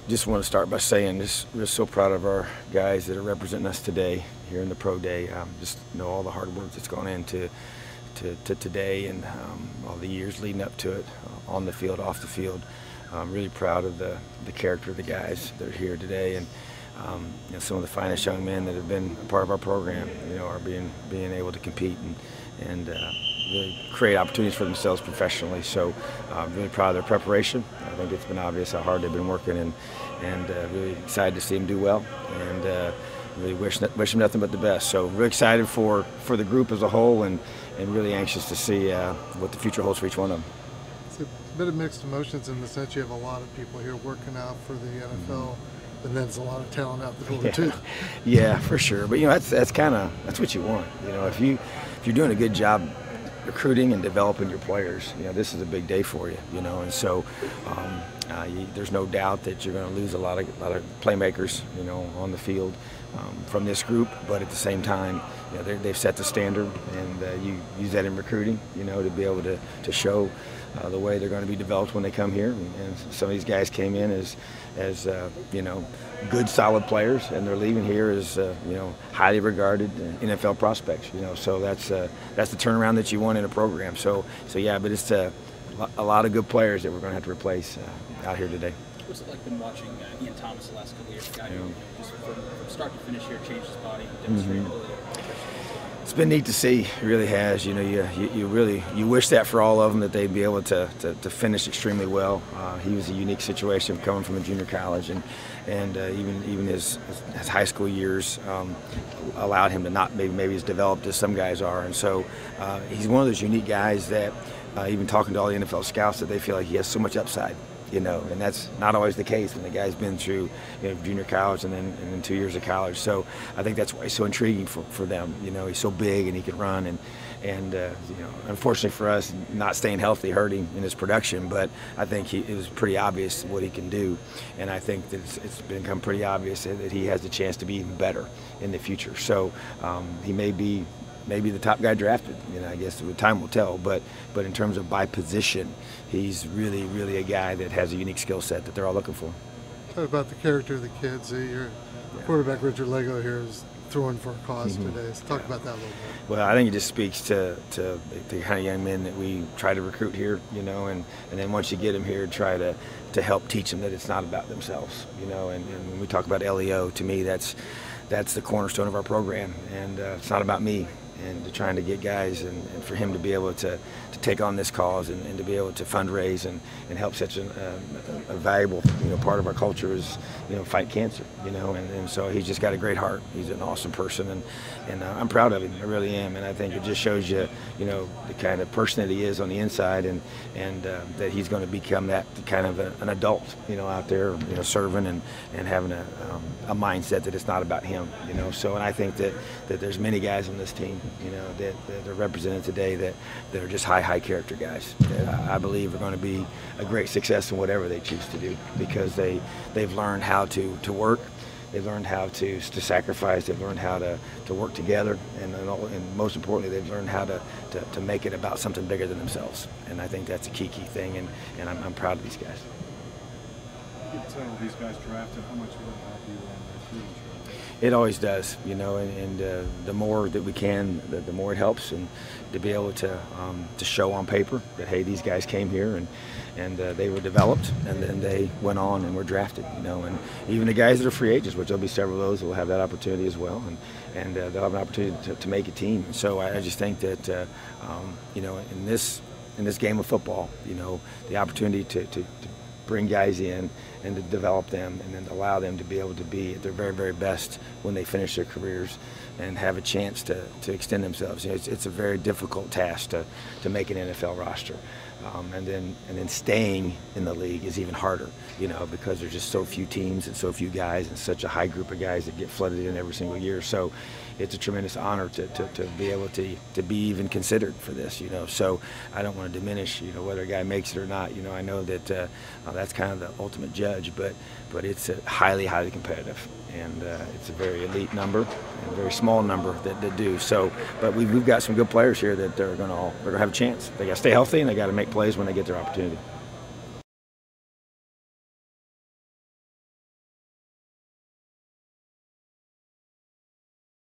Just want to start by saying we're so proud of our guys that are representing us today here in the Pro Day. Just know all the hard work that's gone into today and all the years leading up to it, on the field, off the field. I'm really proud of the character of the guys that are here today, and some of the finest young men that have been a part of our program, are being able to compete and really create opportunities for themselves professionally. So I'm really proud of their preparation. I think it's been obvious how hard they've been working, and really excited to see them do well, and really wish them nothing but the best. So really excited for the group as a whole, and really anxious to see what the future holds for each one of them. It's a bit of mixed emotions in the sense you have a lot of people here working out for the NFL, and then there's a lot of talent out the door too. Yeah, for sure. But that's what you want. If you're doing a good job recruiting and developing your players, this is a big day for you. And so there's no doubt that you're going to lose a lot of playmakers, on the field from this group. But at the same time, they've set the standard, and you use that in recruiting, to be able to show the way they're going to be developed when they come here. And some of these guys came in as good, solid players, and they're leaving here as highly regarded NFL prospects. So that's the turnaround that you want in a program. So yeah, but it's a lot of good players that we're going to have to replace out here today. What's it like been watching Ian Thomas the last couple of years? A guy who just from start to finish here changed his body, demonstrated ability. It's been neat to see. It really has. You wish that for all of them, that they'd be able to finish extremely well. He was a unique situation coming from a junior college, and even his high school years allowed him to not maybe as developed as some guys are. And so he's one of those unique guys that even talking to all the NFL scouts, that they feel like he has so much upside. And that's not always the case when the guy's been through junior college and then 2 years of college. So I think that's why he's so intriguing for them. He's so big and he can run, and unfortunately for us, not staying healthy hurt him in his production. But I think it was pretty obvious what he can do, and I think that it's become pretty obvious that he has the chance to be even better in the future. So he may be the top guy drafted. I guess time will tell. But in terms of by position, he's really a guy that has a unique skill set that they're all looking for. Talk about the character of the kids. Your quarterback Richard Lego here is throwing for a cause today. So talk about that a little bit. Well, I think it just speaks to the kind of young men that we try to recruit here. And then once you get them here, try to help teach them that it's not about themselves. And when we talk about LEO, to me that's the cornerstone of our program, and it's not about me. And trying to get guys and for him to be able to take on this cause and to be able to fundraise and help such a valuable part of our culture is fight cancer, and so he's just got a great heart. He's an awesome person, and I'm proud of him. I really am, and I think it just shows you the kind of person that he is on the inside, and that he's going to become that kind of an adult out there serving and having a mindset that it's not about him. So, and I think that there's many guys on this team that are represented today that are just high character guys that I believe are going to be a great success in whatever they choose to do, because they've learned how to work, they've learned how to sacrifice, they've learned how to work together, and most importantly, they've learned how to make it about something bigger than themselves. And I think that's a key thing, and I'm proud of these guys. You can tell these guys drafted, how much will it help you on the recruiting trail? It always does, and the more that we can, the more it helps, and to be able to show on paper that, hey, these guys came here and they were developed, and then they went on and were drafted, and even the guys that are free agents, which there'll be several of those, will have that opportunity as well, and they'll have an opportunity to make a team. And so I just think that in this game of football, the opportunity to bring guys in and to develop them and then allow them to be able to be at their very best when they finish their careers and have a chance to extend themselves. It's a very difficult task to make an NFL roster. And then staying in the league is even harder, because there's just so few teams and so few guys and such a high group of guys that get flooded in every single year. So it's a tremendous honor to be able to be even considered for this, So I don't want to diminish, whether a guy makes it or not. I know that that's kind of the ultimate judge, but it's a highly competitive, and it's a very elite number and a very small number that do. So, but we've got some good players here that they're going to have a chance. They got to stay healthy, and they got to make plays when they get their opportunity.